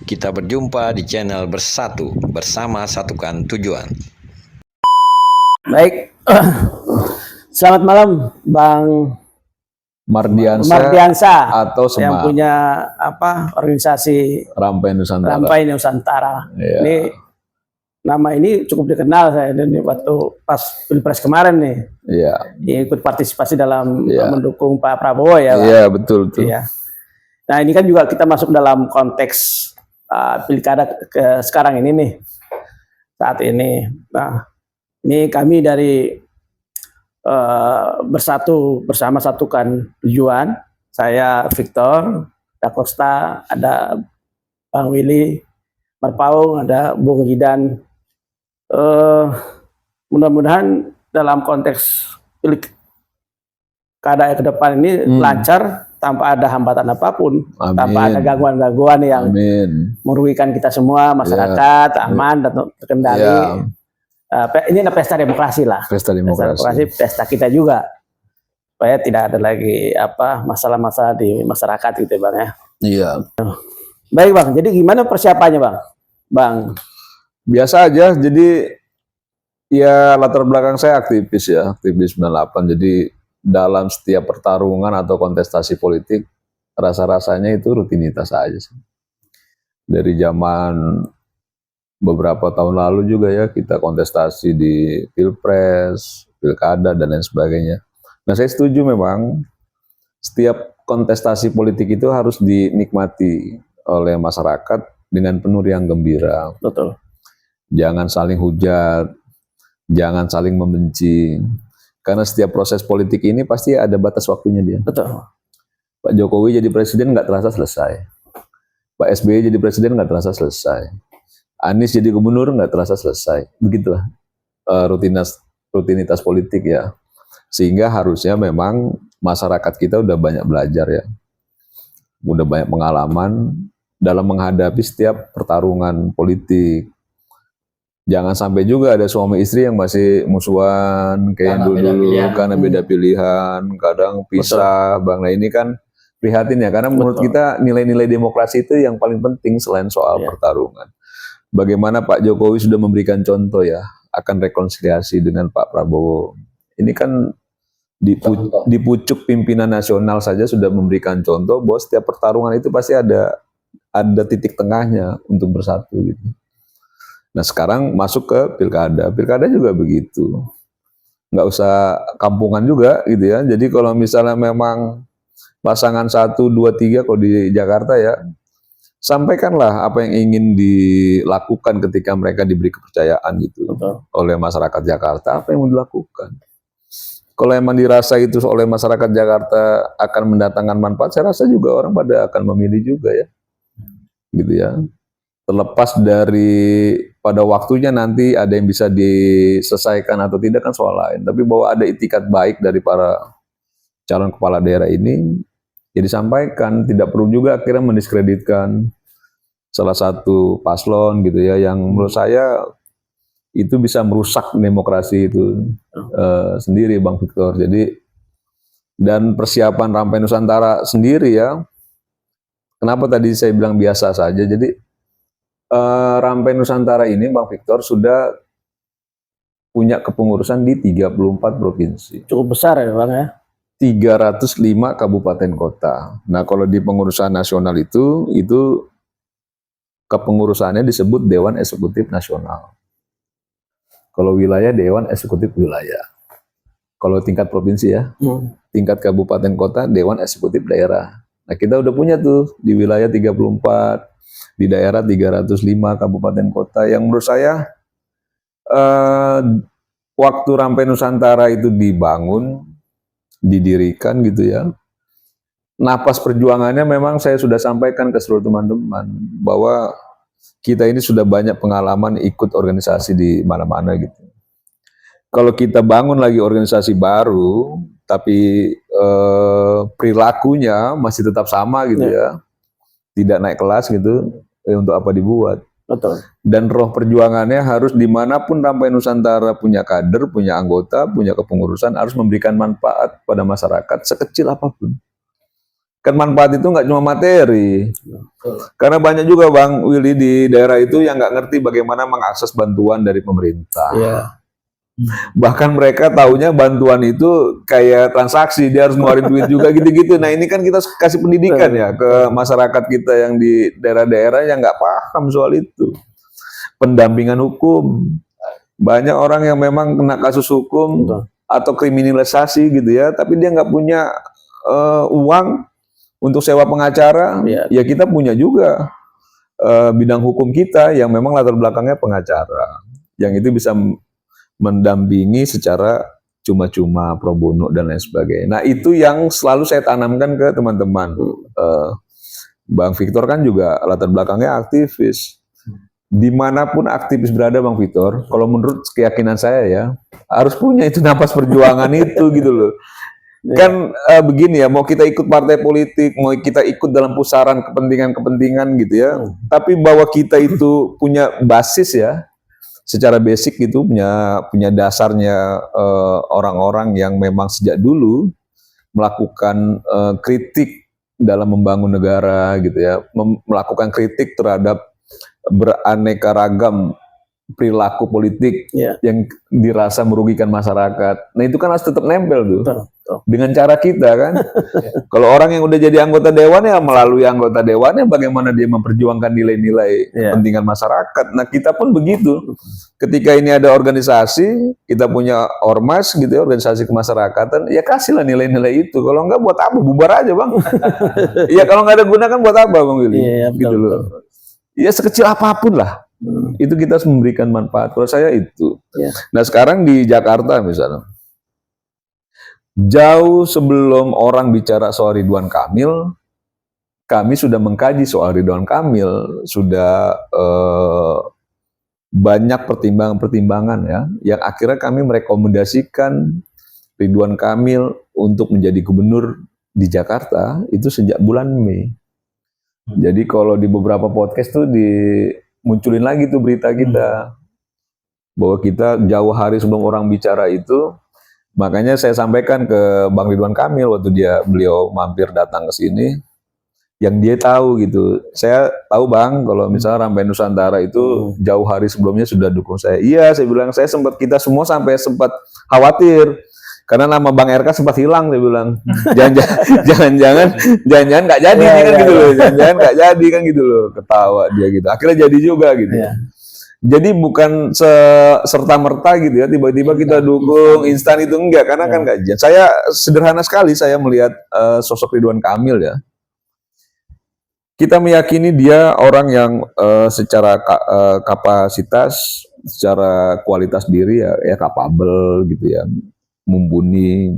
Kita berjumpa di channel Bersatu, bersama satukan tujuan. Baik, selamat malam Bang Mardiansa atau yang punya organisasi Rampai Nusantara. Rampai Nusantara. Ya. Ini nama ini cukup dikenal saya dan waktu pas Pilpres kemarin nih. Iya. Ikut partisipasi dalam mendukung Pak Prabowo ya. Iya, betul. Iya. Nah, ini kan juga kita masuk dalam konteks pilkada sekarang ini nih. Saat ini. Nah, ini kami dari Bersatu bersama satukan tujuan. Saya Victor Da Costa, ada Bang Willy Marpaung, ada Bung Gidan. Mudah-mudahan dalam konteks pilkada ke depan ini lancar tanpa ada hambatan apapun. Amin. Tanpa ada gangguan-gangguan yang merugikan kita semua, masyarakat, aman dan terkendali. Ini pesta demokrasi lah. Pesta demokrasi, pesta kita juga. Supaya tidak ada lagi masalah-masalah di masyarakat gitu Bang ya. Iya. Baik Bang, jadi gimana persiapannya Bang? Biasa aja, jadi ya latar belakang saya aktivis 98. Jadi dalam setiap pertarungan atau kontestasi politik, rasa-rasanya itu rutinitas aja sih. Dari zaman beberapa tahun lalu juga ya, kita kontestasi di Pilpres, Pilkada, dan lain sebagainya. Nah, saya setuju memang setiap kontestasi politik itu harus dinikmati oleh masyarakat dengan penuh riang gembira. Betul. Jangan saling hujat, jangan saling membenci. Karena setiap proses politik ini pasti ada batas waktunya dia. Betul. Pak Jokowi jadi presiden nggak terasa selesai. Pak SBY jadi presiden nggak terasa selesai. Anies jadi gubernur nggak terasa selesai. Begitulah rutinitas politik ya. Sehingga harusnya memang masyarakat kita udah banyak belajar ya. Udah banyak pengalaman dalam menghadapi setiap pertarungan politik. Jangan sampai juga ada suami istri yang masih musuhan kayak dulu karena beda pilihan, kadang pisah. Bang, nah ini kan prihatin ya, karena menurut kita nilai-nilai demokrasi itu yang paling penting selain soal pertarungan. Bagaimana Pak Jokowi sudah memberikan contoh ya akan rekonsiliasi dengan Pak Prabowo. Ini kan di pucuk pimpinan nasional saja sudah memberikan contoh bahwa setiap pertarungan itu pasti ada titik tengahnya untuk bersatu gitu. Nah, sekarang masuk ke pilkada. Pilkada juga begitu. Nggak usah kampungan juga gitu ya. Jadi kalau misalnya memang pasangan 1, 2, 3 kalau di Jakarta ya, sampaikanlah apa yang ingin dilakukan ketika mereka diberi kepercayaan gitu. Betul. Oleh masyarakat Jakarta, apa yang mau dilakukan. Kalau emang dirasa itu oleh masyarakat Jakarta akan mendatangkan manfaat, saya rasa juga orang pada akan memilih juga ya. Gitu ya. Terlepas dari pada waktunya nanti ada yang bisa diselesaikan atau tidak kan soal lain. Tapi bahwa ada itikat baik dari para calon kepala daerah ini, ya disampaikan. Tidak perlu juga akhirnya mendiskreditkan salah satu paslon gitu ya, yang menurut saya itu bisa merusak demokrasi itu sendiri Bang Victor. Jadi, dan persiapan Rampai Nusantara sendiri ya, kenapa tadi saya bilang biasa saja, jadi Rampai Nusantara ini Bang Victor sudah punya kepengurusan di 34 provinsi. Cukup besar ya Bang ya. 305 kabupaten kota. Nah, kalau di pengurusan nasional itu kepengurusannya disebut Dewan Eksekutif Nasional. Kalau wilayah, Dewan Eksekutif Wilayah. Kalau tingkat provinsi ya, tingkat kabupaten kota, Dewan Eksekutif Daerah. Nah, kita udah punya tuh di wilayah 34, di daerah 305 kabupaten kota, yang menurut saya waktu Rampai Nusantara itu dibangun, didirikan gitu ya, napas perjuangannya memang saya sudah sampaikan ke seluruh teman-teman bahwa kita ini sudah banyak pengalaman ikut organisasi di mana-mana gitu. Kalau kita bangun lagi organisasi baru, tapi perilakunya masih tetap sama gitu ya, tidak naik kelas gitu, untuk apa dibuat? Betul. Dan roh perjuangannya harus dimanapun Rampai Nusantara punya kader, punya anggota, punya kepengurusan, harus memberikan manfaat pada masyarakat sekecil apapun. Kan manfaat itu nggak cuma materi. Karena banyak juga Bang Willy di daerah itu yang nggak ngerti bagaimana mengakses bantuan dari pemerintah. Iya. Bahkan mereka taunya bantuan itu kayak transaksi, dia harus ngeluarin duit juga gitu-gitu. Nah ini kan kita kasih pendidikan ya ke masyarakat kita yang di daerah-daerah yang nggak paham soal itu. Pendampingan hukum. Banyak orang yang memang kena kasus hukum atau kriminalisasi gitu ya, tapi dia nggak punya uang untuk sewa pengacara. Ya kita punya juga bidang hukum kita yang memang latar belakangnya pengacara. Yang itu bisa mendampingi secara cuma-cuma pro bono dan lain sebagainya. Nah itu yang selalu saya tanamkan ke teman-teman. Bang Victor kan juga latar belakangnya aktivis. Dimanapun aktivis berada Bang Victor, kalau menurut keyakinan saya ya harus punya itu napas perjuangan itu gitu loh. Kan begini ya, mau kita ikut partai politik, mau kita ikut dalam pusaran kepentingan-kepentingan gitu ya, tapi bahwa kita itu punya basis ya. Secara basic itu punya dasarnya orang-orang yang memang sejak dulu melakukan kritik dalam membangun negara gitu ya, melakukan kritik terhadap beraneka ragam perilaku politik yang dirasa merugikan masyarakat. Nah itu kan harus tetap nempel tuh. Dengan cara kita kan. Kalau orang yang udah jadi anggota dewan ya melalui anggota dewannya bagaimana dia memperjuangkan nilai-nilai kepentingan masyarakat. Nah kita pun begitu. Ketika ini ada organisasi, kita punya ormas gitu ya, organisasi kemasyarakatan, ya kasihlah nilai-nilai itu. Kalau enggak buat apa? Bubar aja Bang. Iya kalau nggak ada guna kan buat apa Bang Willy? Gitu loh. Ya sekecil apapun lah. Itu kita harus memberikan manfaat. Kalau saya itu. Nah sekarang di Jakarta misalnya, jauh sebelum orang bicara soal Ridwan Kamil, kami sudah mengkaji soal Ridwan Kamil, sudah banyak pertimbangan-pertimbangan ya, yang akhirnya kami merekomendasikan Ridwan Kamil untuk menjadi gubernur di Jakarta itu sejak bulan Mei. Jadi kalau di beberapa podcast tuh munculin lagi tuh berita kita bahwa kita jauh hari sebelum orang bicara itu. Makanya saya sampaikan ke Bang Ridwan Kamil waktu beliau mampir datang ke sini, yang dia tahu gitu. Saya tahu Bang, kalau misalnya Rampai Nusantara itu jauh hari sebelumnya sudah dukung saya. Iya, saya bilang kita semua sampai sempat khawatir karena nama Bang RK sempat hilang. Saya bilang, jangan-jangan nggak jadi nih kan gitu loh, jangan-jangan nggak jadi kan gitu loh, ketawa dia gitu. Akhirnya jadi juga gitu. Jadi bukan serta-merta gitu ya, tiba-tiba kita dukung instan itu enggak, karena kan kajian. Saya sederhana sekali saya melihat sosok Ridwan Kamil ya. Kita meyakini dia orang yang secara kapasitas, secara kualitas diri ya kapabel gitu ya, mumpuni.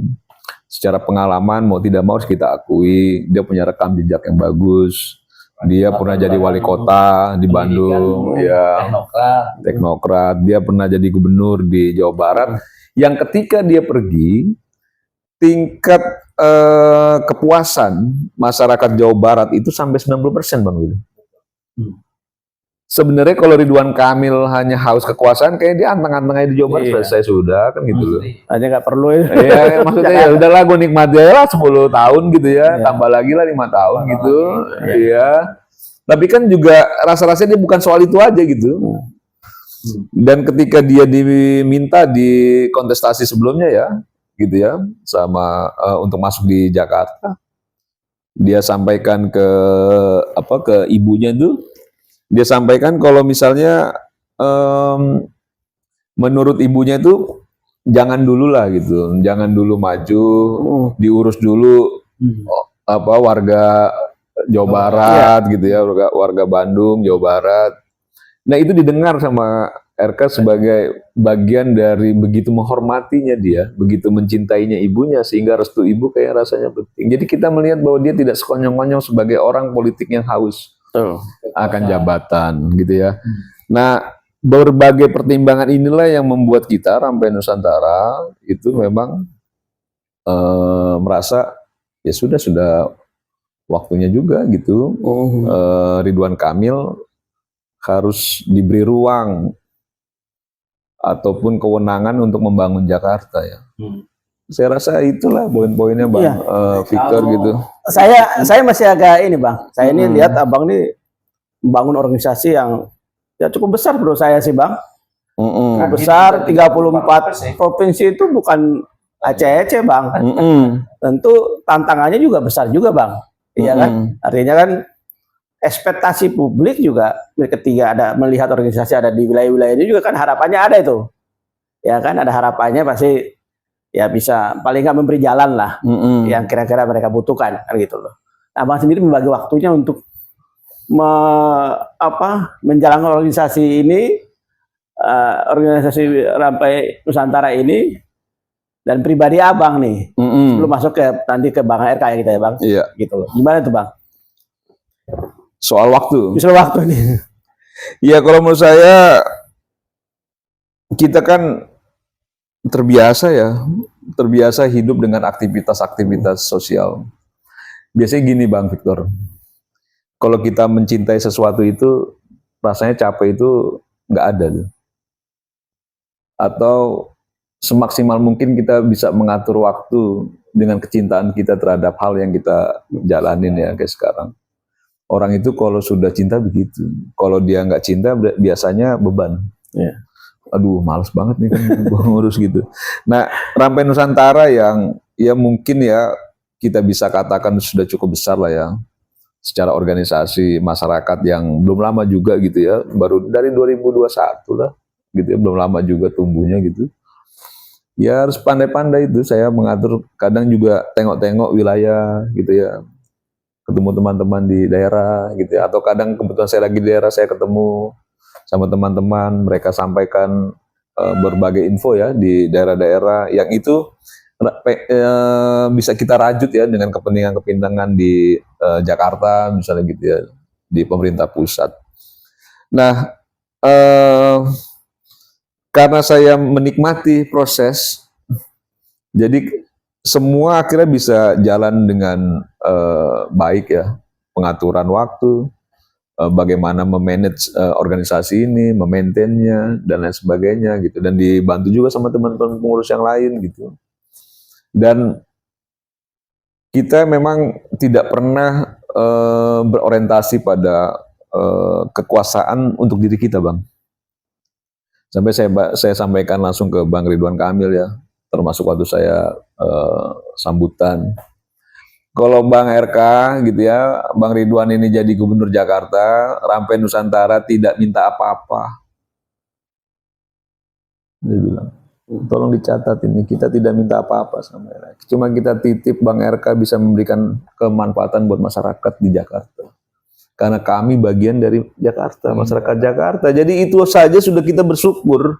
Secara pengalaman mau tidak mau harus kita akui, dia punya rekam jejak yang bagus. Dia pernah jadi wali kota di Bandung, ya, teknokrat. Dia pernah jadi gubernur di Jawa Barat. Yang ketika dia pergi, tingkat kepuasan masyarakat Jawa Barat itu sampai 90% Bang Willy. Sebenarnya kalau Ridwan Kamil hanya haus kekuasaan, kayak dia anteng-anteng aja di Jawa Barat selesai sudah kan gitu loh. Hanya nggak perlu ya. Iya, maksudnya ya udahlah gue nikmati aja lah 10 tahun gitu ya, tambah lagi lah 5 tahun gitu. Iya. Tapi kan juga rasa-rasanya dia bukan soal itu aja gitu. Dan ketika dia diminta di kontestasi sebelumnya ya, gitu ya, sama untuk masuk di Jakarta, dia sampaikan ke ibunya tuh. Dia sampaikan kalau misalnya menurut ibunya itu jangan dulu lah gitu, jangan dulu maju, diurus dulu warga Jawa Barat gitu ya, warga Bandung, Jawa Barat. Nah itu didengar sama RK sebagai bagian dari begitu menghormatinya dia, begitu mencintainya ibunya sehingga restu ibu kayak rasanya penting. Jadi kita melihat bahwa dia tidak sekonyong-konyong sebagai orang politik yang haus akan jabatan gitu ya. Nah, berbagai pertimbangan inilah yang membuat kita Rampai Nusantara itu memang merasa ya sudah waktunya juga gitu. Ridwan Kamil harus diberi ruang ataupun kewenangan untuk membangun Jakarta ya. Saya rasa itulah poin-poinnya Bang, Victor gitu. Saya masih agak ini Bang, saya ini lihat Abang ini membangun organisasi yang ya cukup besar menurut saya sih Bang. Cukup besar, 34 provinsi itu bukan Aceh Bang. Tentu tantangannya juga besar juga Bang. Iya kan? Artinya kan ekspektasi publik juga ketika ada melihat organisasi ada di wilayah-wilayah ini juga kan harapannya ada itu. Ya kan ada harapannya pasti ya bisa paling nggak memberi jalan lah yang kira-kira mereka butuhkan kan gitu loh. Nah, Abang sendiri membagi waktunya untuk menjalankan organisasi ini, organisasi Rampai Nusantara ini, dan pribadi Abang nih sebelum masuk nanti ke Bang RK ya kita ya Bang. Iya. Gitu loh. Gimana tuh Bang? Soal waktu. Soal waktu nih. Iya kalau menurut saya kita kan terbiasa hidup dengan aktivitas-aktivitas sosial. Biasanya gini Bang Victor, kalau kita mencintai sesuatu itu rasanya capek itu nggak ada tuh. Atau semaksimal mungkin kita bisa mengatur waktu dengan kecintaan kita terhadap hal yang kita jalanin ya kayak sekarang. Orang itu kalau sudah cinta begitu, kalau dia nggak cinta biasanya beban. Yeah. Aduh, males banget nih kan ngurus gitu. Nah, Rampai Nusantara yang ya mungkin ya kita bisa katakan sudah cukup besar lah ya secara organisasi masyarakat yang belum lama juga gitu ya, baru dari 2021 lah gitu ya, belum lama juga tumbuhnya gitu. Ya harus pandai-pandai itu saya mengatur, kadang juga tengok-tengok wilayah gitu ya, ketemu teman-teman di daerah gitu ya, atau kadang kebetulan saya lagi di daerah saya ketemu sama teman-teman, mereka sampaikan berbagai info ya di daerah-daerah yang itu bisa kita rajut ya dengan kepentingan-kepentingan di Jakarta misalnya gitu ya, di pemerintah pusat. Nah, karena saya menikmati proses, jadi semua akhirnya bisa jalan dengan baik ya, pengaturan waktu, bagaimana memanage organisasi ini, memaintainnya dan lain sebagainya gitu, dan dibantu juga sama teman-teman pengurus yang lain gitu. Dan kita memang tidak pernah berorientasi pada kekuasaan untuk diri kita Bang. Sampai saya sampaikan langsung ke Bang Ridwan Kamil ya, termasuk waktu saya sambutan. Kalau Bang RK gitu ya, Bang Ridwan ini jadi Gubernur Jakarta, Rampai Nusantara tidak minta apa-apa. Dia bilang, tolong dicatat ini, kita tidak minta apa-apa sama RK. Cuma kita titip Bang RK bisa memberikan kemanfaatan buat masyarakat di Jakarta. Karena kami bagian dari Jakarta, masyarakat Jakarta. Jadi itu saja sudah kita bersyukur.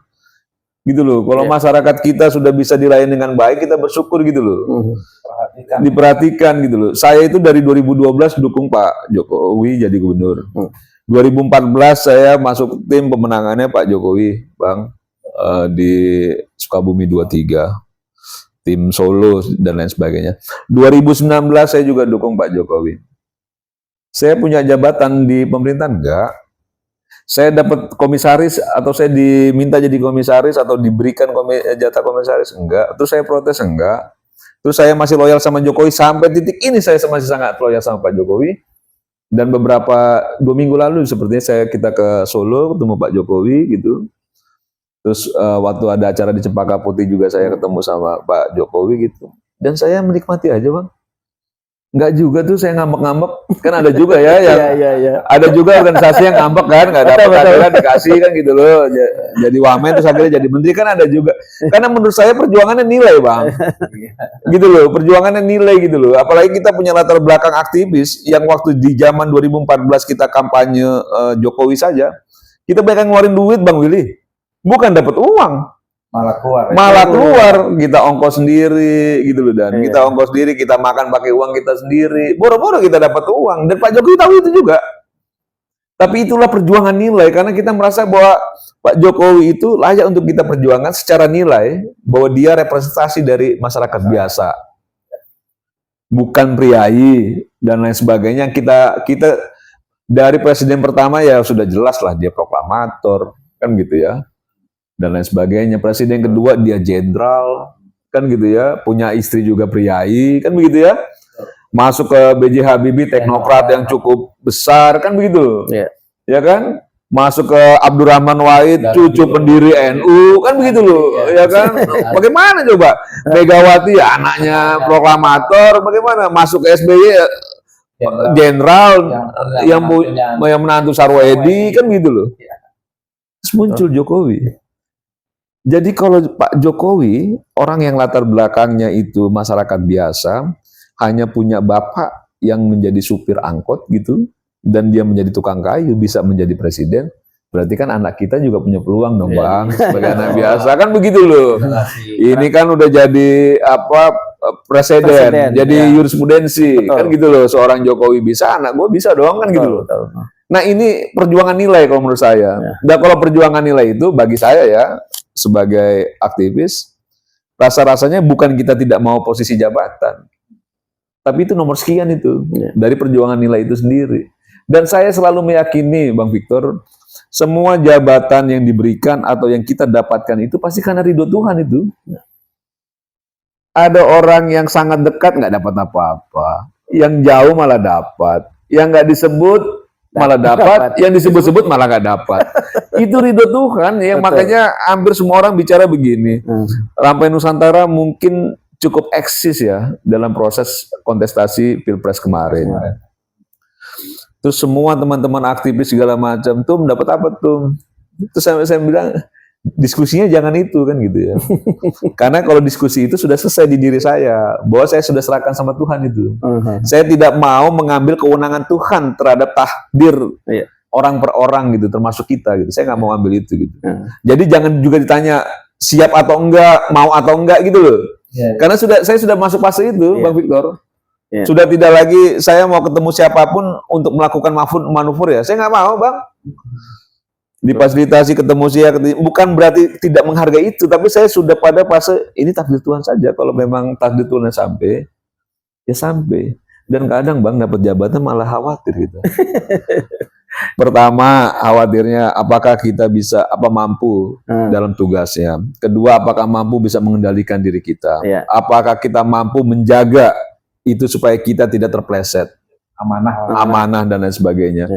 Gitu loh. Kalau masyarakat kita sudah bisa dilayani dengan baik, kita bersyukur gitu loh. Diperhatikan gitu loh. Saya itu dari 2012 dukung Pak Jokowi jadi gubernur. 2014 saya masuk tim pemenangannya Pak Jokowi, Bang, di Sukabumi 23, tim Solo dan lain sebagainya. 2019 saya juga dukung Pak Jokowi. Saya punya jabatan di pemerintahan enggak? Saya dapat komisaris atau saya diminta jadi komisaris atau diberikan jatah komisaris enggak? Terus saya protes enggak? Terus saya masih loyal sama Jokowi sampai titik ini, saya masih sangat loyal sama Pak Jokowi. Dan beberapa 2 minggu lalu sepertinya kita ke Solo ketemu Pak Jokowi gitu. Terus waktu ada acara di Cempaka Putih juga saya ketemu sama Pak Jokowi gitu. Dan saya menikmati aja Bang. Enggak juga tuh saya ngambek-ngambek, kan ada juga ya yang ada juga organisasi yang ngambek kan, nggak dapat kan dikasih kan gitu loh, jadi wamen terus akhirnya jadi menteri kan ada juga. Karena menurut saya perjuangannya nilai Bang, gitu loh, perjuangannya nilai gitu loh. Apalagi kita punya latar belakang aktivis yang waktu di zaman 2014 kita kampanye Jokowi saja, kita banyak ngeluarin duit Bang Willy, bukan dapat uang. Malah keluar kita ongkos sendiri gitu loh, dan kita ongkos sendiri, kita makan pakai uang kita sendiri, boro-boro kita dapat uang, dan Pak Jokowi tahu itu juga. Tapi itulah perjuangan nilai, karena kita merasa bahwa Pak Jokowi itu layak untuk kita perjuangan secara nilai, bahwa dia representasi dari masyarakat biasa, bukan priai dan lain sebagainya. Kita dari presiden pertama ya sudah jelas lah dia proklamator kan gitu ya, dan lain sebagainya. Presiden kedua dia jenderal, kan gitu ya, punya istri juga priai, kan begitu ya. Masuk ke B.J. Habibie, teknokrat yang cukup besar, kan begitu. Ya kan? Masuk ke Abdurrahman Wahid, cucu pendiri NU, kan begitu loh, ya kan? Bagaimana coba? Megawati anaknya proklamator, bagaimana? Masuk ke SBY jenderal yang menantu Sarwoedi, kan begitu loh. Terus muncul Jokowi. Jadi kalau Pak Jokowi, orang yang latar belakangnya itu masyarakat biasa, hanya punya bapak yang menjadi supir angkot gitu, dan dia menjadi tukang kayu, bisa menjadi presiden, berarti kan anak kita juga punya peluang dong Bang, sebagai anak biasa, kan begitu loh. Ini kan udah jadi presiden, jadi jurisprudensi, kan gitu loh. Seorang Jokowi bisa, anak gue bisa dong, kan gitu loh. Nah ini perjuangan nilai kalau menurut saya. Dan kalau perjuangan nilai itu bagi saya ya, sebagai aktivis, rasa-rasanya bukan kita tidak mau posisi jabatan, tapi itu nomor sekian itu, dari perjuangan nilai itu sendiri. Dan saya selalu meyakini, Bang Victor, semua jabatan yang diberikan atau yang kita dapatkan itu pasti karena ridho Tuhan itu. Ada orang yang sangat dekat nggak dapat apa-apa, yang jauh malah dapat, yang nggak disebut malah dapat, yang disebut-sebut malah nggak dapat. Itu ridho Tuhan, yang makanya hampir semua orang bicara begini. Rampai Nusantara mungkin cukup eksis ya dalam proses kontestasi Pilpres kemarin. Terus semua teman-teman aktivis segala macam tuh mendapat apa tuh? Terus saya bilang diskusinya jangan itu kan gitu ya. Karena kalau diskusi itu sudah selesai di diri saya, bahwa saya sudah serahkan sama Tuhan itu. Saya tidak mau mengambil kewenangan Tuhan terhadap takdir orang per orang gitu, termasuk kita gitu. Saya nggak mau ambil itu gitu. Jadi jangan juga ditanya siap atau enggak, mau atau enggak gitu loh. Karena saya sudah masuk fase itu, Bang Victor. Sudah tidak lagi saya mau ketemu siapapun untuk melakukan manuver ya. Saya nggak mau, Bang. Difasilitasi ketemu bukan berarti tidak menghargai itu, tapi saya sudah pada fase ini takdir Tuhan saja. Kalau memang takdir Tuhan sampai, ya sampai. Dan kadang Bang dapat jabatan malah khawatir gitu. Pertama, khawatirnya apakah kita bisa mampu dalam tugasnya. Kedua, apakah mampu bisa mengendalikan diri kita. Apakah kita mampu menjaga itu supaya kita tidak terpleset, amanah dan lain sebagainya.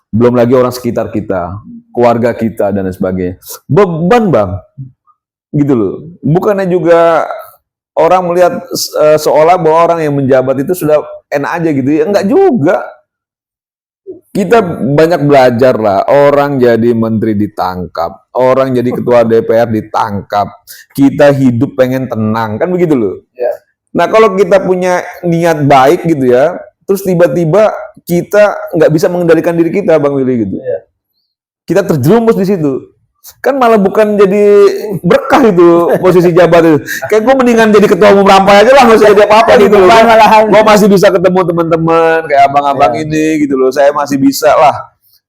Belum lagi orang sekitar kita, keluarga kita dan lain sebagainya. Beban Bang, gitu loh. Bukannya juga orang melihat seolah bahwa orang yang menjabat itu sudah enak aja gitu ya. Enggak juga. Kita banyak belajar lah. Orang jadi menteri ditangkap, orang jadi ketua DPR ditangkap. Kita hidup pengen tenang, kan begitu loh. Nah kalau kita punya niat baik gitu ya, terus tiba-tiba kita nggak bisa mengendalikan diri kita, Bang Willy gitu. Kita terjerumus di situ. Kan malah bukan jadi berkah itu posisi jabat itu. Kayak gue mendingan jadi ketua umum Rampai aja lah, nggak usah jadi apa-apa gitu loh. Gue masih bisa ketemu teman-teman kayak abang-abang ini gitu loh. Saya masih bisa lah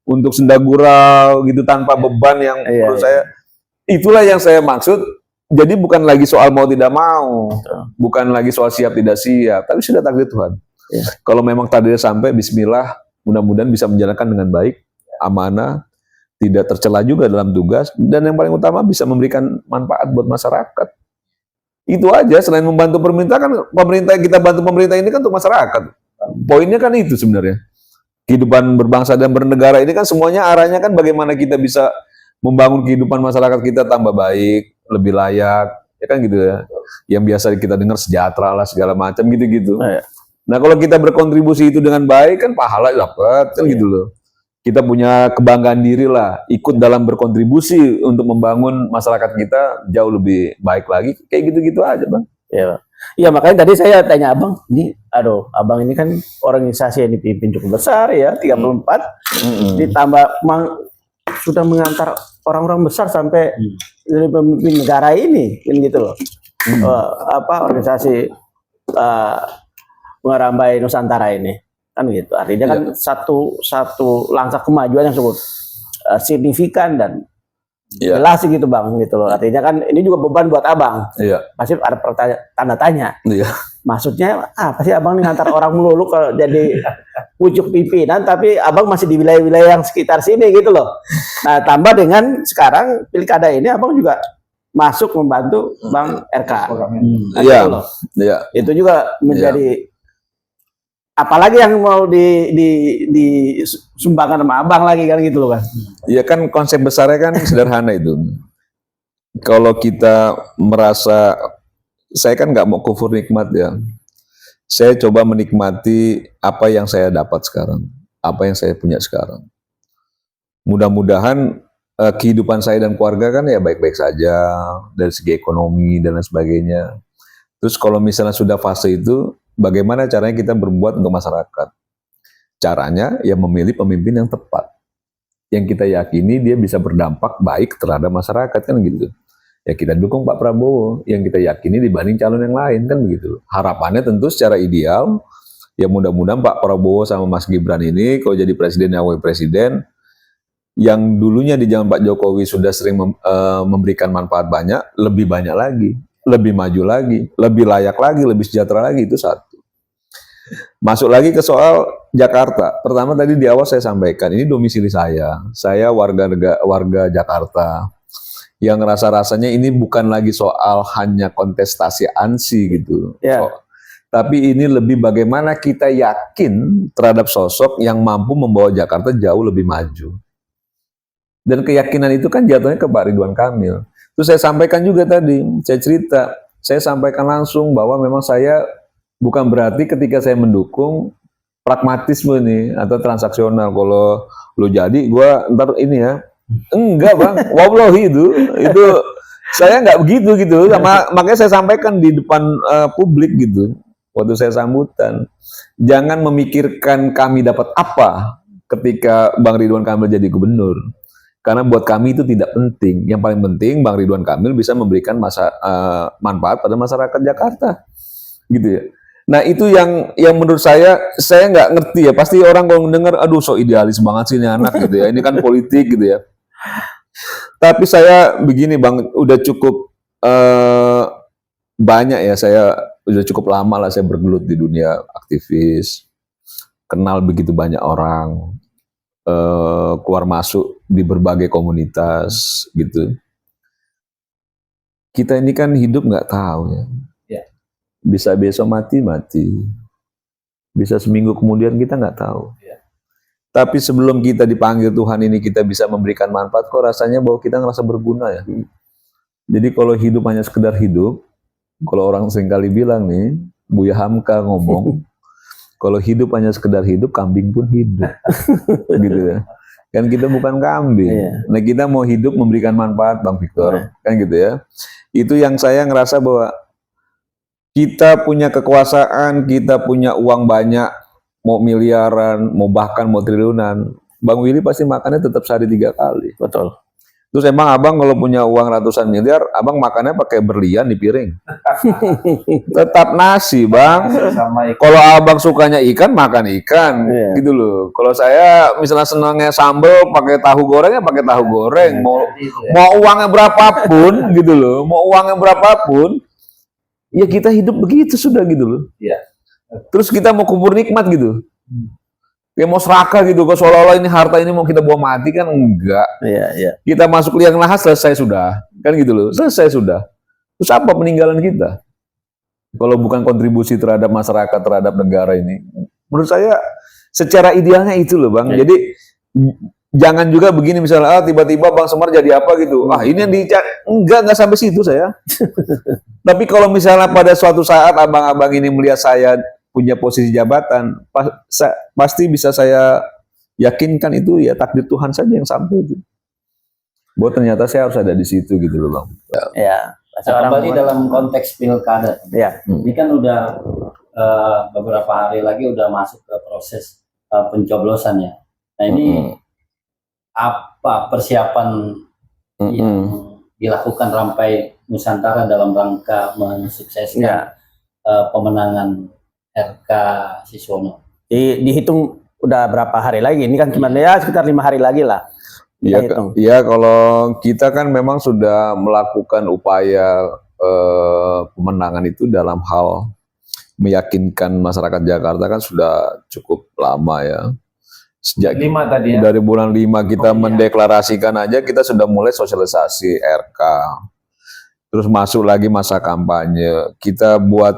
untuk senda gurau gitu tanpa beban yang menurut saya. Itulah yang saya maksud. Jadi bukan lagi soal mau tidak mau, bukan lagi soal siap tidak siap, tapi sudah takdir Tuhan. Kalau memang takdirnya sampai, bismillah, mudah-mudahan bisa menjalankan dengan baik, amanah, tidak tercela juga dalam tugas, dan yang paling utama bisa memberikan manfaat buat masyarakat. Itu aja, selain membantu pemerintah kan, pemerintah kita bantu pemerintah ini kan untuk masyarakat. Poinnya kan itu sebenarnya. Kehidupan berbangsa dan bernegara ini kan semuanya arahnya kan bagaimana kita bisa membangun kehidupan masyarakat kita tambah baik, lebih layak, ya kan gitu ya. Yang biasa kita dengar sejahtera lah segala macam gitu-gitu. Nah kalau kita berkontribusi itu dengan baik kan pahala dapat kan gitu loh. Kita punya kebanggaan diri lah, ikut dalam berkontribusi untuk membangun masyarakat kita jauh lebih baik lagi. Kayak gitu-gitu aja Bang. Iya makanya tadi saya tanya Abang, Abang ini kan organisasi yang dipimpin cukup besar ya, 34, ditambah sudah mengantar orang-orang besar sampai dari pemimpin negara ini, kan gitu loh. Organisasi Rampai Nusantara ini, kan gitu. Artinya kan satu langkah kemajuan yang cukup signifikan dan jelas gitu Bang, gitu loh. Artinya kan ini juga beban buat Abang. Pasti ada tanda tanya. Maksudnya apa sih Abang ngantar orang melulu kalau jadi pucuk pimpinan, tapi Abang masih di wilayah-wilayah yang sekitar sini gitu loh. Nah tambah dengan sekarang pilkada ini Abang juga masuk membantu Bang RK. Iya, iya. Itu juga menjadi apalagi yang mau disumbangkan sama abang lagi kan gitu loh kan. Iya kan konsep besarnya kan sederhana itu. Kalau kita merasa, saya kan nggak mau kufur nikmat ya. Saya coba menikmati apa yang saya dapat sekarang, apa yang saya punya sekarang. Mudah-mudahan kehidupan saya dan keluarga kan ya baik-baik saja dari segi ekonomi dan lain sebagainya. Terus kalau misalnya sudah fase itu, bagaimana caranya kita berbuat untuk masyarakat? Caranya ya memilih pemimpin yang tepat, yang kita yakini dia bisa berdampak baik terhadap masyarakat kan gitu. Ya kita dukung Pak Prabowo yang kita yakini dibanding calon yang lain kan begitu. Harapannya tentu secara ideal ya mudah-mudahan Pak Prabowo sama Mas Gibran ini kalau jadi presiden dan wakil presiden yang dulunya di zaman Pak Jokowi sudah sering memberikan manfaat banyak, lebih banyak lagi, lebih maju lagi, lebih layak lagi, lebih sejahtera lagi, itu satu. Masuk lagi ke soal Jakarta. Pertama tadi di awal saya sampaikan ini domisili saya warga Jakarta. Yang rasa-rasanya ini bukan lagi soal hanya kontestasi ANSI gitu. Tapi ini lebih bagaimana kita yakin terhadap sosok yang mampu membawa Jakarta jauh lebih maju. Dan keyakinan itu kan jatuhnya ke Pak Ridwan Kamil. Terus saya sampaikan juga tadi, saya sampaikan langsung bahwa memang saya bukan berarti ketika saya mendukung pragmatisme nih atau transaksional. Kalau lo jadi, gue ntar ini ya. Enggak bang, wallahi itu saya nggak begitu gitu, makanya saya sampaikan di depan publik gitu, waktu saya sambutan, jangan memikirkan kami dapat apa ketika Bang Ridwan Kamil jadi gubernur, karena buat kami itu tidak penting, yang paling penting Bang Ridwan Kamil bisa memberikan manfaat pada masyarakat Jakarta, gitu ya. Nah itu yang menurut saya nggak ngerti ya, pasti orang kalau mendengar, aduh so idealis banget sih ini anak gitu ya, ini kan politik gitu ya. Tapi saya begini bang, udah cukup banyak ya, saya udah cukup lama lah saya bergelut di dunia aktivis, kenal begitu banyak orang, keluar masuk di berbagai komunitas gitu. Kita ini kan hidup nggak tahu ya, bisa besok mati, bisa seminggu kemudian kita nggak tahu. Tapi sebelum kita dipanggil Tuhan ini kita bisa memberikan manfaat, kok rasanya bahwa kita ngerasa berguna ya. Jadi kalau hidup hanya sekedar hidup, kalau orang seringkali bilang nih, Buya Hamka ngomong, kalau hidup hanya sekedar hidup, kambing pun hidup. Gitu ya. Kan kita bukan kambing. Nah kita mau hidup memberikan manfaat Bang Victor, kan gitu ya. Itu yang saya ngerasa bahwa kita punya kekuasaan, kita punya uang banyak, mau miliaran, mau bahkan mau triliunan, Bang Willy pasti makannya tetap sehari 3 kali. Betul. Terus emang abang kalau punya uang ratusan miliar, abang makannya pakai berlian di piring. Tetap nasi bang. Kalau abang sukanya ikan, makan ikan, gitu loh. Kalau saya misalnya senangnya sambal, pakai tahu gorengnya pakai tahu goreng. Mau uangnya berapapun, gitu loh. Mau uangnya berapapun, ya kita hidup begitu sudah gitu loh. Terus kita mau kubur nikmat gitu, kayak mau serakah gitu, ke seolah-olah ini harta ini mau kita bawa mati kan enggak. Kita masuk liang lahat selesai sudah, kan gitu loh, selesai sudah. Terus apa peninggalan kita? Kalau bukan kontribusi terhadap masyarakat, terhadap negara ini, menurut saya secara idealnya itu loh bang. Jadi jangan juga begini misalnya, tiba-tiba Bang Semar jadi apa gitu. Ini yang dicari, enggak sampai situ saya. Tapi kalau misalnya pada suatu saat abang-abang ini melihat saya punya posisi jabatan, pasti bisa saya yakinkan itu ya takdir Tuhan saja yang sampai itu. Bahwa ternyata saya harus ada di situ gitu loh bang. Kembali dalam konteks pilkada. Ini kan udah beberapa hari lagi udah masuk ke proses pencoblosan ya. Nah ini apa persiapan yang dilakukan Rampai Nusantara dalam rangka mensukseskan pemenangan RK Siswono? Dihitung udah berapa hari lagi? Ini kan cuma ya sekitar 5 hari lagi lah. Iya, kalau kita kan memang sudah melakukan upaya pemenangan itu dalam hal meyakinkan masyarakat Jakarta kan sudah cukup lama ya. Sejak 5 tadi ya? Dari bulan 5 kita mendeklarasikan aja, kita sudah mulai sosialisasi RK. terus masuk lagi masa kampanye. Kita buat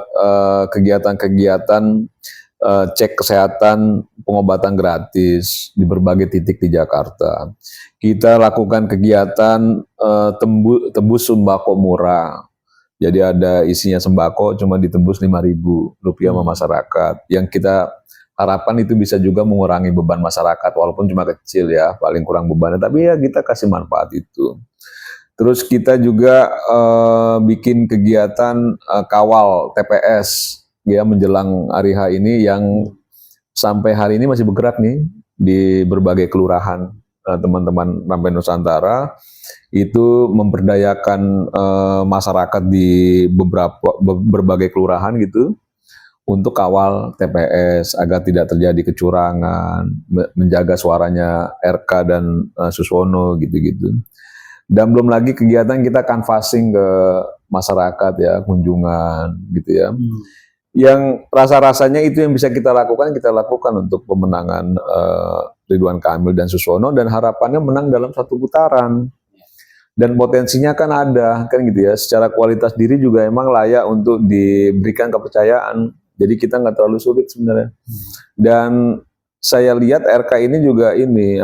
kegiatan-kegiatan cek kesehatan, pengobatan gratis di berbagai titik di Jakarta. Kita lakukan kegiatan tembus sembako murah. Jadi ada isinya sembako cuma ditembus Rp5.000 sama masyarakat. Yang kita harapan itu bisa juga mengurangi beban masyarakat, walaupun cuma kecil ya, paling kurang bebannya. Tapi ya kita kasih manfaat itu. Terus kita juga bikin kegiatan kawal TPS ya menjelang hari H ini yang sampai hari ini masih bergerak nih di berbagai kelurahan. Teman-teman Rampai Nusantara itu memberdayakan masyarakat di berbagai kelurahan gitu untuk kawal TPS agar tidak terjadi kecurangan, menjaga suaranya RK dan Suswono gitu-gitu. Dan belum lagi kegiatan kita canvassing ke masyarakat ya, kunjungan gitu ya. Yang rasa-rasanya itu yang bisa kita lakukan untuk pemenangan Ridwan Kamil dan Suswono, dan harapannya menang dalam satu putaran. Dan potensinya kan ada, kan gitu ya. Secara kualitas diri juga emang layak untuk diberikan kepercayaan. Jadi kita nggak terlalu sulit sebenarnya. Dan saya lihat RK ini juga ini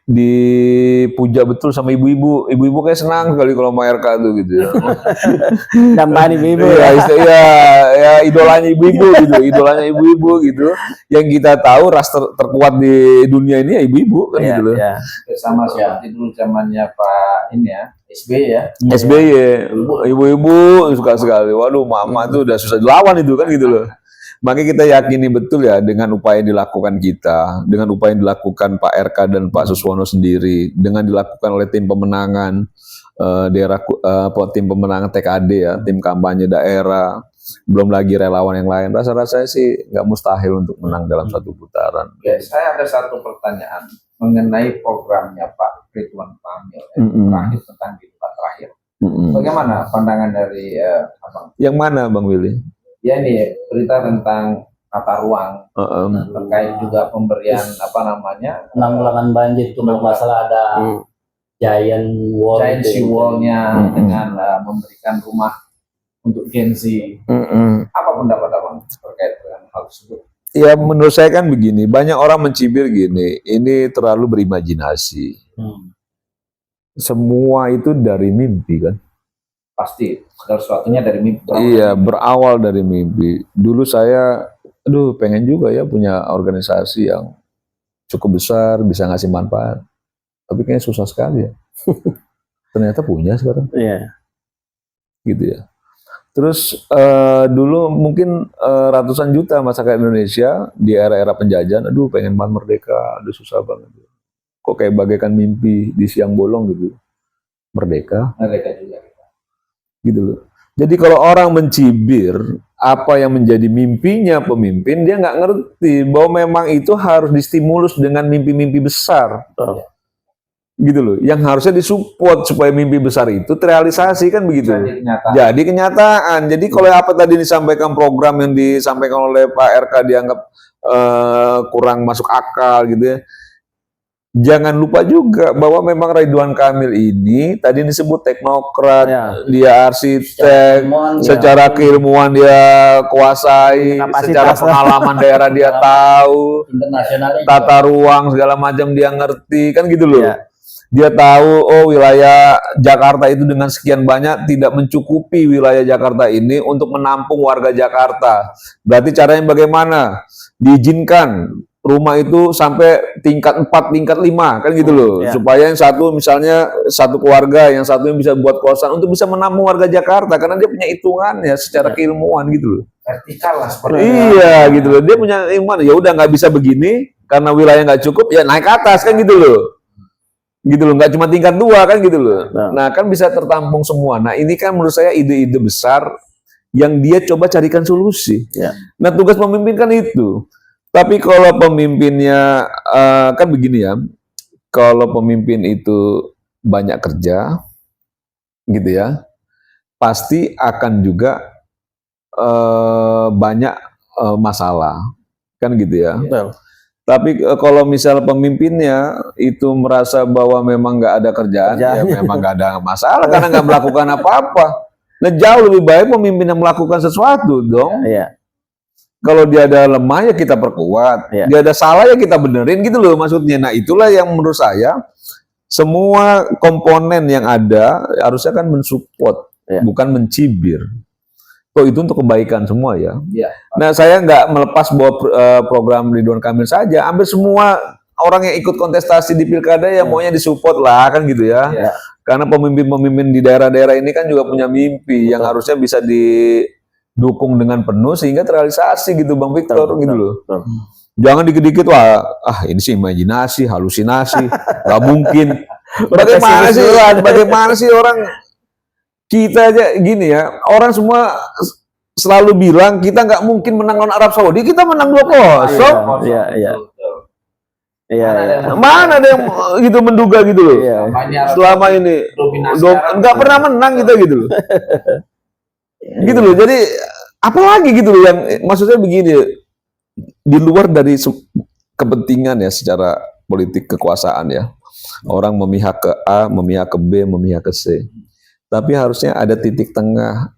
dipuja betul sama ibu-ibu. Ibu-ibu kayak senang sekali kalau mau RK tuh gitu ya. Nambahan ibu-ibu ya idolanya ibu-ibu gitu, idolanya ibu-ibu gitu. Yang kita tahu ras terkuat di dunia ini ya ibu-ibu kan gitu loh. Ya. Sama seperti dulu zamannya Pak ini ya, SBY ya. SBY, ibu-ibu suka sekali. Waduh, mama tuh udah susah dilawan itu kan gitu loh. Makanya kita yakini betul ya dengan upaya yang dilakukan kita, dengan upaya yang dilakukan Pak RK dan Pak Suswono sendiri, dengan dilakukan oleh tim pemenangan tim pemenangan TKD ya, tim kampanye daerah, belum lagi relawan yang lain. Rasa-rasanya sih nggak mustahil untuk menang dalam satu putaran. Oke, saya ada satu pertanyaan mengenai programnya Pak Ridwan Kamil terakhir tentang kehidupan terakhir. Bagaimana pandangan dari Abang? Yang mana Bang Willy? Ya ini berita tentang tata ruang terkait juga pemberian penanggulangan banjir itu masalah ada giant wall-nya dengan memberikan rumah untuk Gen Z. Apa pendapat Abang terkait dengan hal tersebut? Ya menurut saya kan begini, banyak orang mencibir gini, ini terlalu berimajinasi. Semua itu dari mimpi kan? Pasti, segala sesuatunya dari mimpi. Iya, berawal dari mimpi. Dulu saya, pengen juga ya punya organisasi yang cukup besar, bisa ngasih manfaat. Tapi kayaknya susah sekali ya. Ternyata punya sekarang. Iya. Gitu ya. Terus dulu mungkin ratusan juta masyarakat Indonesia di era-era penjajahan, pengen banget merdeka, susah banget. Kok kayak bagaikan mimpi di siang bolong gitu. Merdeka juga. Gitu loh. Jadi kalau orang mencibir apa yang menjadi mimpinya pemimpin, dia nggak ngerti bahwa memang itu harus distimulus dengan mimpi-mimpi besar. Gitu loh. Yang harusnya disupport supaya mimpi besar itu terrealisasi kan begitu. Jadi kenyataan. Jadi kalau apa tadi disampaikan program yang disampaikan oleh Pak RK dianggap kurang masuk akal gitu ya. Jangan lupa juga bahwa memang Ridwan Kamil ini tadi disebut teknokrat, dia arsitek, secara keilmuan dia kuasai, secara pengalaman daerah dia tahu, tata ruang segala macam dia ngerti, kan gitu loh. Dia tahu wilayah Jakarta itu dengan sekian banyak tidak mencukupi wilayah Jakarta ini untuk menampung warga Jakarta. Berarti caranya bagaimana? Diizinkan rumah itu sampai tingkat 4, tingkat 5 kan gitu loh. Supaya yang satu misalnya satu keluarga, yang satunya bisa buat kosan untuk bisa menampung warga Jakarta karena dia punya hitungannya secara keilmuan gitu loh. Vertikal lah seperti gitu loh. Dia punya ilmuwan. Ya udah nggak bisa begini karena wilayah nggak cukup ya naik ke atas kan gitu loh. Gitu loh, nggak cuma tingkat 2 kan gitu loh. Nah kan bisa tertampung semua. Nah ini kan menurut saya ide-ide besar yang dia coba carikan solusi. Nah tugas pemimpin kan itu. Tapi kalau pemimpinnya kan begini ya, kalau pemimpin itu banyak kerja, gitu ya, pasti akan juga banyak masalah, kan gitu ya. Tapi kalau misal pemimpinnya itu merasa bahwa memang nggak ada kerjaan, ya memang nggak ada masalah karena nggak melakukan apa-apa. Nah jauh lebih baik pemimpin yang melakukan sesuatu dong. Iya. Kalau dia ada lemah ya kita perkuat, dia ada salah ya kita benerin gitu loh maksudnya. Nah itulah yang menurut saya semua komponen yang ada harusnya kan mensupport, bukan mencibir. Kok itu untuk kebaikan semua ya. Nah saya nggak melepas bahwa program Ridwan Kamil saja, hampir semua orang yang ikut kontestasi di pilkada ya maunya disupport lah kan gitu ya. Karena pemimpin-pemimpin di daerah-daerah ini kan juga punya mimpi yang harusnya bisa didukung dengan penuh sehingga terrealisasi gitu Bang Victor gitu loh. Jangan dikit-dikit wah ini sih imajinasi, halusinasi, nggak mungkin. Bagaimana sih orang kita aja gini ya, orang semua selalu bilang kita nggak mungkin menang lawan Arab Saudi, kita menang 2-0. Iya. Mana ada yang gitu menduga gitu loh. Selama ini nggak pernah menang kita gitu loh. Gitu loh. Jadi apalagi gitu loh yang maksudnya begini, di luar dari kepentingan ya secara politik kekuasaan ya. Orang memihak ke A, memihak ke B, memihak ke C. Tapi harusnya ada titik tengah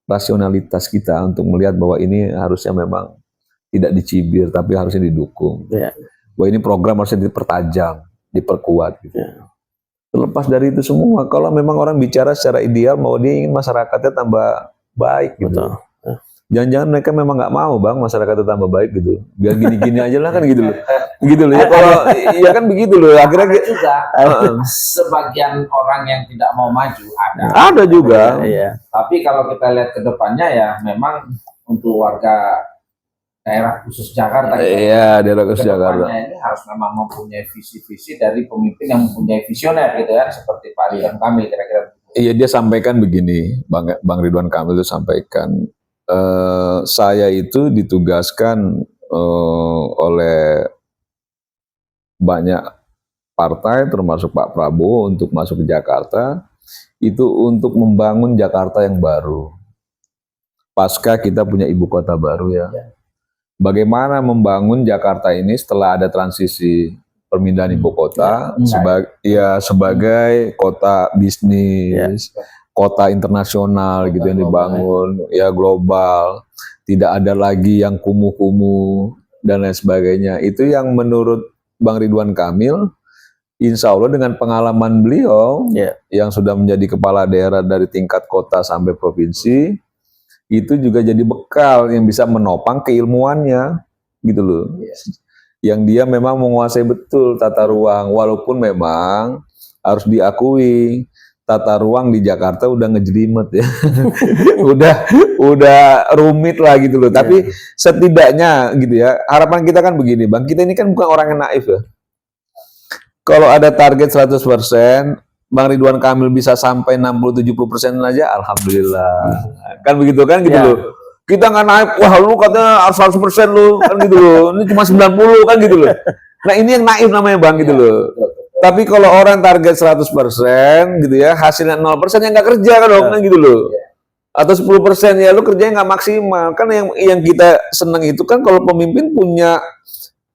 rasionalitas kita untuk melihat bahwa ini harusnya memang tidak dicibir, tapi harusnya didukung. Bahwa ini program harusnya dipertajam, diperkuat. Gitu. Terlepas dari itu semua, kalau memang orang bicara secara ideal, mau dia ingin masyarakatnya tambah baik. Gitu. Jangan-jangan mereka memang nggak mau Bang masyarakatnya tambah baik gitu. Biar gini-gini aja lah kan gitu loh. Gitu loh ya kalau ya kan begitu loh akhirnya juga sebagian orang yang tidak mau maju ada juga. Tapi kalau kita lihat ke depannya ya memang untuk warga daerah khusus Jakarta daerah khusus Jakarta ini harus memang mempunyai visi-visi dari pemimpin yang mempunyai visioner gitu ya seperti Pak Ridwan Kamil kira-kira. Iya dia sampaikan begini Bang Ridwan Kamil itu sampaikan saya itu ditugaskan oleh banyak partai termasuk Pak Prabowo untuk masuk ke Jakarta itu untuk membangun Jakarta yang baru pasca kita punya ibu kota baru ya. Bagaimana membangun Jakarta ini setelah ada transisi pemindahan ibu kota sebagai kota bisnis, kota internasional gitu yang dibangun ya global, tidak ada lagi yang kumuh-kumuh dan lain sebagainya. Itu yang menurut Bang Ridwan Kamil, insya Allah dengan pengalaman beliau yang sudah menjadi kepala daerah dari tingkat kota sampai provinsi, itu juga jadi bekal yang bisa menopang keilmuannya, gitu loh. Yang dia memang menguasai betul tata ruang, walaupun memang harus diakui tata ruang di Jakarta udah ngejelimet ya, udah rumit lah gitu loh. Tapi setidaknya gitu ya, harapan kita kan begini Bang, kita ini kan bukan orang yang naif ya. Kalau ada target 100%, Bang Ridwan Kamil bisa sampai 60-70% aja, alhamdulillah. Kan begitu kan gitu loh. Kita nggak naik, wah lu katanya harus 100% lu, kan gitu loh. Ini cuma 90 kan gitu loh. Nah ini yang naif namanya Bang gitu loh. Tapi kalau orang target 100% gitu ya, hasilnya 0% yang nggak kerja kan dong, kan gitu loh. Atau 10% ya lu kerjanya nggak maksimal. Kan yang kita senang itu kan kalau pemimpin punya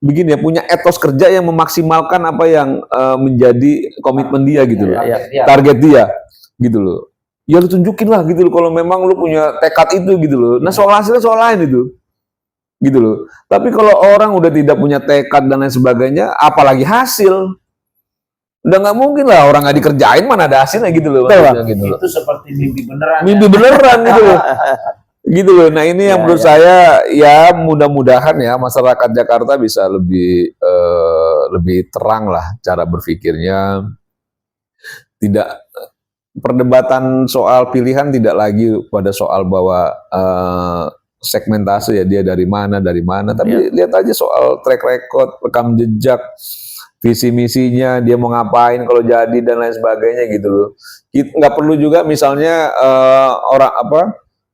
begini ya, punya etos kerja yang memaksimalkan apa yang menjadi komitmen dia gitu loh. Target dia gitu loh. Ya lu tunjukin lah gitu loh kalau memang lu punya tekad itu gitu loh. Nah soal hasilnya soal lain itu. Gitu loh. Tapi kalau orang udah tidak punya tekad dan lain sebagainya, apalagi hasil. Udah nggak mungkin lah orang nggak dikerjain mana ada hasilnya gitu loh. Gitu loh. Itu seperti mimpi beneran. Mimpi beneran gitu loh. Gitu loh. Nah ini yang menurut saya ya mudah-mudahan ya masyarakat Jakarta bisa lebih terang lah cara berpikirnya. Tidak perdebatan soal pilihan tidak lagi pada soal bahwa segmentasi ya dia dari mana, tapi lihat aja soal track record, rekam jejak, visi misinya, dia mau ngapain kalau jadi dan lain sebagainya gitu loh. Nggak perlu juga misalnya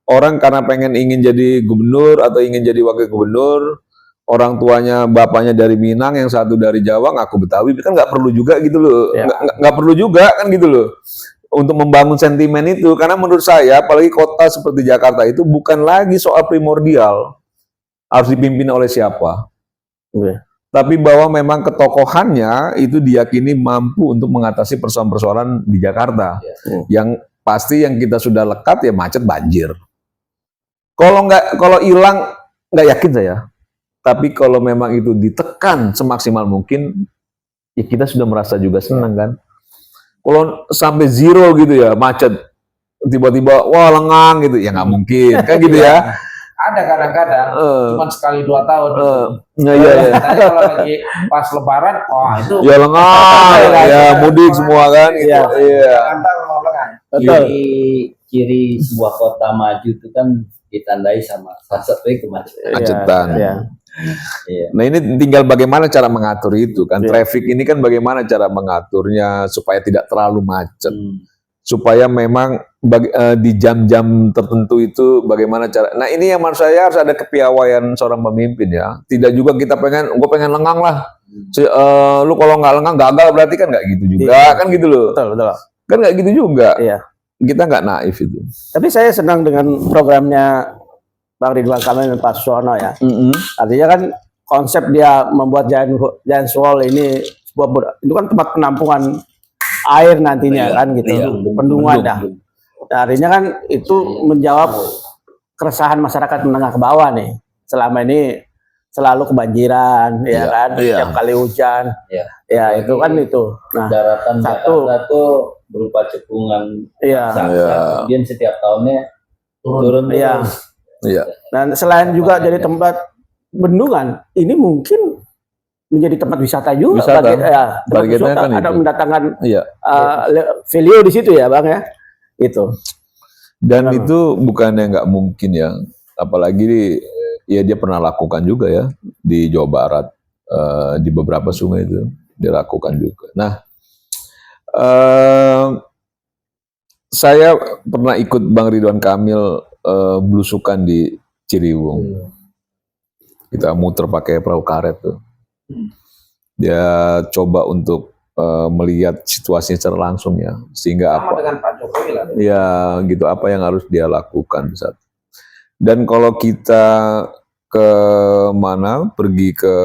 orang karena ingin jadi gubernur atau ingin jadi wakil gubernur, orang tuanya bapaknya dari Minang, yang satu dari Jawa ngaku Betawi, kan nggak perlu juga gitu loh. Nggak perlu juga kan gitu loh. Untuk membangun sentimen itu, karena menurut saya apalagi kota seperti Jakarta itu bukan lagi soal primordial harus dipimpin oleh siapa. Tapi bahwa memang ketokohannya itu diyakini mampu untuk mengatasi persoalan-persoalan di Jakarta. Yang pasti yang kita sudah lekat ya macet, banjir. Kalau hilang nggak yakin saya. Tapi kalau memang itu ditekan semaksimal mungkin, ya kita sudah merasa juga senang kan. Kalau sampai zero gitu ya macet, tiba-tiba wah lengang gitu, ya nggak mungkin kan gitu ya. Ada kadang-kadang cuma sekali 2 tahun. Iya. Kalau lagi pas Lebaran, wah itu Ya lengang, ya mudik semua kan. Iya. Antar mau lengang. Ciri sebuah kota maju itu kan ditandai sama salah satunya Kemacetan. Iya. Nah ini tinggal bagaimana cara mengatur itu kan. Traffic ini kan bagaimana cara mengaturnya supaya tidak terlalu macet. Supaya memang di jam-jam tertentu itu bagaimana cara. Nah ini yang menurut saya harus ada kepiawaian seorang pemimpin ya. Tidak juga kita gue pengen lengang lah. Lu kalau nggak lengang gagal berarti kan nggak gitu juga kan gitu loh. Betul. Kan nggak gitu juga. Iya. Kita nggak naif itu. Tapi saya senang dengan programnya Bang Ridwan Kamil dan Pak Susono ya. Artinya kan konsep dia membuat Giant Wall ini itu kan tempat penampungan air nantinya kan gitu, bendungan dah. Nah, artinya kan itu menjawab keresahan masyarakat menengah ke bawah nih. Selama ini selalu kebanjiran, ya kan, setiap kali hujan, ya itu kan itu. Nah, daratan Jakarta tuh berupa cekungan, kemudian setiap tahunnya turun. Iya. Dan selain juga jadi tempat bendungan, ini mungkin menjadi tempat wisata juga. Targetnya kan ada mendatangkan value di situ ya, Bang ya. Itu. Dan itu bukannya nggak mungkin ya, apalagi ya dia pernah lakukan juga ya di Jawa Barat, di beberapa sungai itu dia lakukan juga. Nah, saya pernah ikut Bang Ridwan Kamil belusukan di Ciliwung. Kita muter pakai perahu karet tuh. Dia coba untuk melihat situasinya secara langsung ya, sehingga sama dengan Pak Jokowi lah. Ya gitu, apa yang harus dia lakukan saat. Dan kalau kita ke mana, pergi ke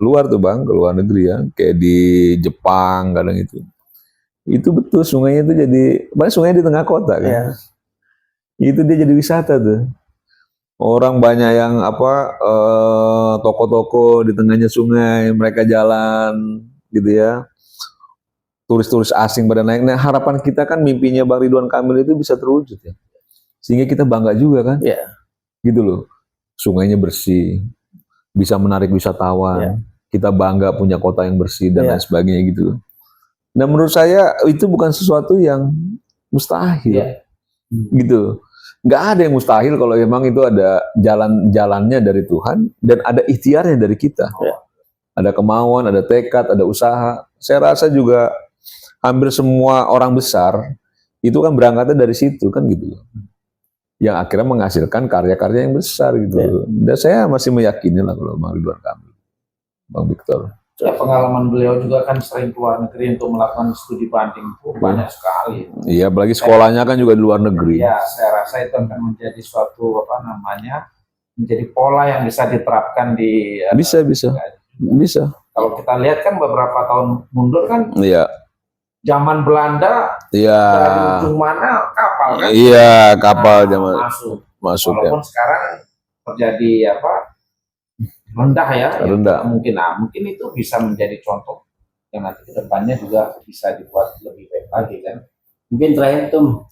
luar tuh Bang, ke luar negeri ya, kayak di Jepang kadang itu betul sungainya itu jadi, sungainya di tengah kota kan. Itu dia jadi wisata tuh. Orang banyak yang toko-toko di tengahnya sungai, mereka jalan gitu ya. Turis-turis asing pada naik. Nah, harapan kita kan mimpinya Bang Ridwan Kamil itu bisa terwujud ya. Sehingga kita bangga juga kan. Gitu loh. Sungainya bersih, bisa menarik wisatawan. Kita bangga punya kota yang bersih dan lain sebagainya gitu. Nah, menurut saya itu bukan sesuatu yang mustahil. Gitu. Nggak ada yang mustahil kalau memang itu ada jalannya dari Tuhan dan ada ikhtiarnya dari kita. Ada kemauan, ada tekad, ada usaha. Saya rasa juga hampir semua orang besar itu kan berangkatnya dari situ kan gitu. Yang akhirnya menghasilkan karya-karya yang besar gitu. Dan saya masih meyakini lah kalau Bang Ridwan Kamil, Bang Victor. Ya, pengalaman beliau juga kan sering keluar negeri untuk melakukan studi banding itu banyak sekali. Iya, apalagi sekolahnya kan juga di luar negeri. Iya, saya rasa itu akan menjadi suatu menjadi pola yang bisa diterapkan di. Bisa. Kalau kita lihat kan beberapa tahun mundur kan. Zaman Belanda. Dari ujung mana kapal kan. Iya, kapal zaman masuk. Walaupun sekarang terjadi rendah ya. Rendah. Mungkin itu bisa menjadi contoh yang nanti ke depannya juga bisa dibuat lebih baik lagi kan. Mungkin terakhir tuh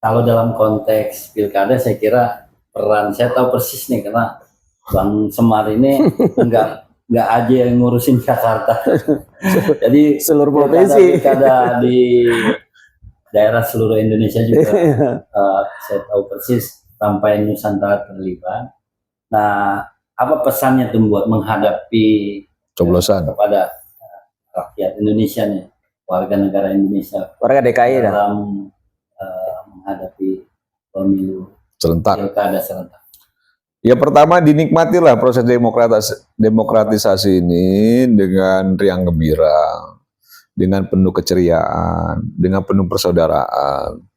kalau dalam konteks pilkada saya kira peran saya tahu persis nih karena Bang Semar ini nggak aja yang ngurusin Jakarta. Jadi seluruh provinsi pilkada di daerah seluruh Indonesia juga saya tahu persis sampai Nusantara terlibat. Nah, apa pesannya tuh buat menghadapi coblosan kepada rakyat Indonesia nih, warga negara Indonesia, warga DKI dalam menghadapi pemilu pilkada serentak? Ya pertama dinikmatilah proses demokratisasi ini dengan riang gembira, dengan penuh keceriaan, dengan penuh persaudaraan.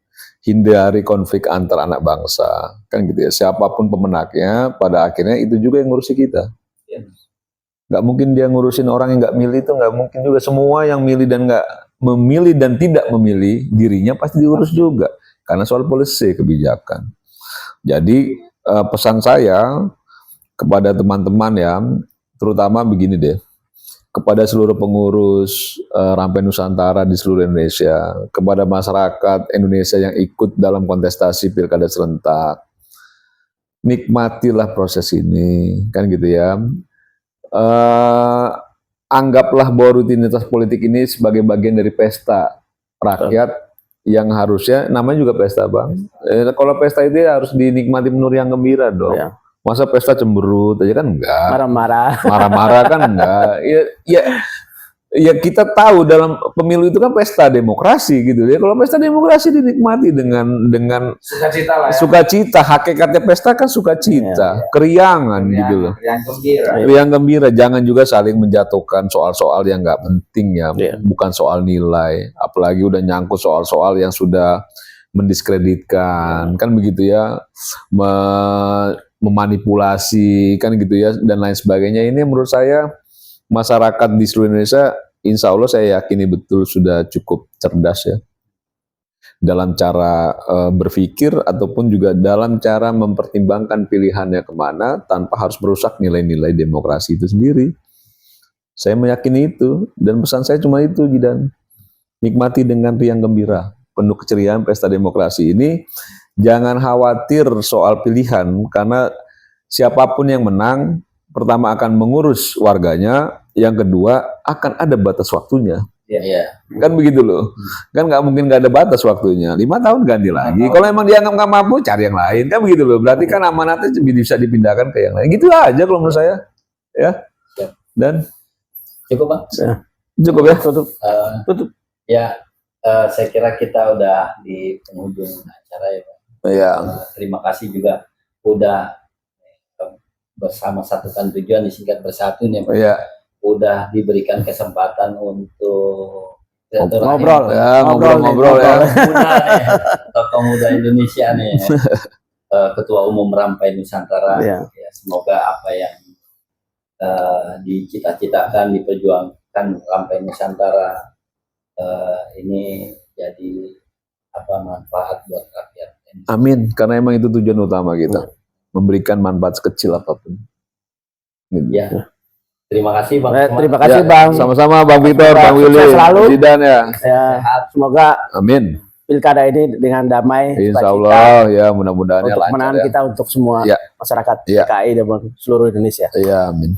Hindari konflik antar anak bangsa, kan gitu ya. Siapapun pemenangnya, pada akhirnya itu juga yang ngurusi kita. Nggak mungkin dia ngurusin orang yang nggak milih, itu nggak mungkin juga. Semua yang milih dan nggak memilih dan tidak memilih, dirinya pasti diurus juga. Karena soal policy, kebijakan. Jadi pesan saya kepada teman-teman ya, terutama begini deh, kepada seluruh pengurus Rampai Nusantara di seluruh Indonesia, kepada masyarakat Indonesia yang ikut dalam kontestasi pilkada serentak, nikmatilah proses ini, kan gitu ya. Anggaplah bahwa rutinitas politik ini sebagai bagian dari pesta rakyat yang harusnya, namanya juga pesta Bang. Kalau pesta itu harus dinikmati penuh yang gembira dong. Ya. Masa pesta cemberut aja kan enggak. Marah-marah kan enggak. Ya kita tahu dalam pemilu itu kan pesta demokrasi gitu ya. Kalau pesta demokrasi dinikmati dengan sukacita lah ya. Sukacita, hakikatnya pesta kan sukacita, keriangan gitu loh. Riang gembira, jangan juga saling menjatuhkan soal-soal yang nggak penting ya, bukan soal nilai, apalagi udah nyangkut soal-soal yang sudah mendiskreditkan, kan begitu ya, memanipulasi kan gitu ya, dan lain sebagainya. Ini menurut saya masyarakat di seluruh Indonesia, insya Allah saya yakini betul sudah cukup cerdas ya dalam cara berpikir ataupun juga dalam cara mempertimbangkan pilihannya kemana tanpa harus merusak nilai-nilai demokrasi itu sendiri. Saya meyakini itu, dan pesan saya cuma itu, Jidan. Nikmati dengan riang gembira, penuh keceriaan pesta demokrasi ini. Jangan khawatir soal pilihan, karena siapapun yang menang, pertama akan mengurus warganya, yang kedua akan ada batas waktunya. Iya. Kan begitu loh. Kan nggak mungkin nggak ada batas waktunya. 5 tahun ganti lagi. Kalau emang dianggap nggak mampu, cari yang lain. Kan begitu loh. Berarti kan amanatnya bisa dipindahkan ke yang lain. Gitu aja kalau menurut saya. Ya. Dan cukup Bang. Cukup ya. Tutup. Ya. Saya kira kita udah di penghujung acara ya Bang. Iya. Terima kasih juga udah bersama satukan tujuan, disingkat bersatu nih Pak. Iya. Udah diberikan kesempatan untuk ngobrol ya. Tokoh muda Indonesia nih, Ketua Umum Rampai Nusantara. Ya, semoga apa yang dicita-citakan, diperjuangkan Rampai Nusantara ini jadi manfaat buat rakyat. Amin, karena emang itu tujuan utama kita. Memberikan manfaat sekecil apapun. Ya. Terima kasih Bang. Terima kasih Bang. Sama-sama Bang Victor, Bang Willy, Jidan ya. Semoga amin. Pilkada ini dengan damai. Insya Allah ya, mudah-mudahan untuk lancar kemenangan kita untuk semua masyarakat DKI dan seluruh Indonesia. Ya, amin.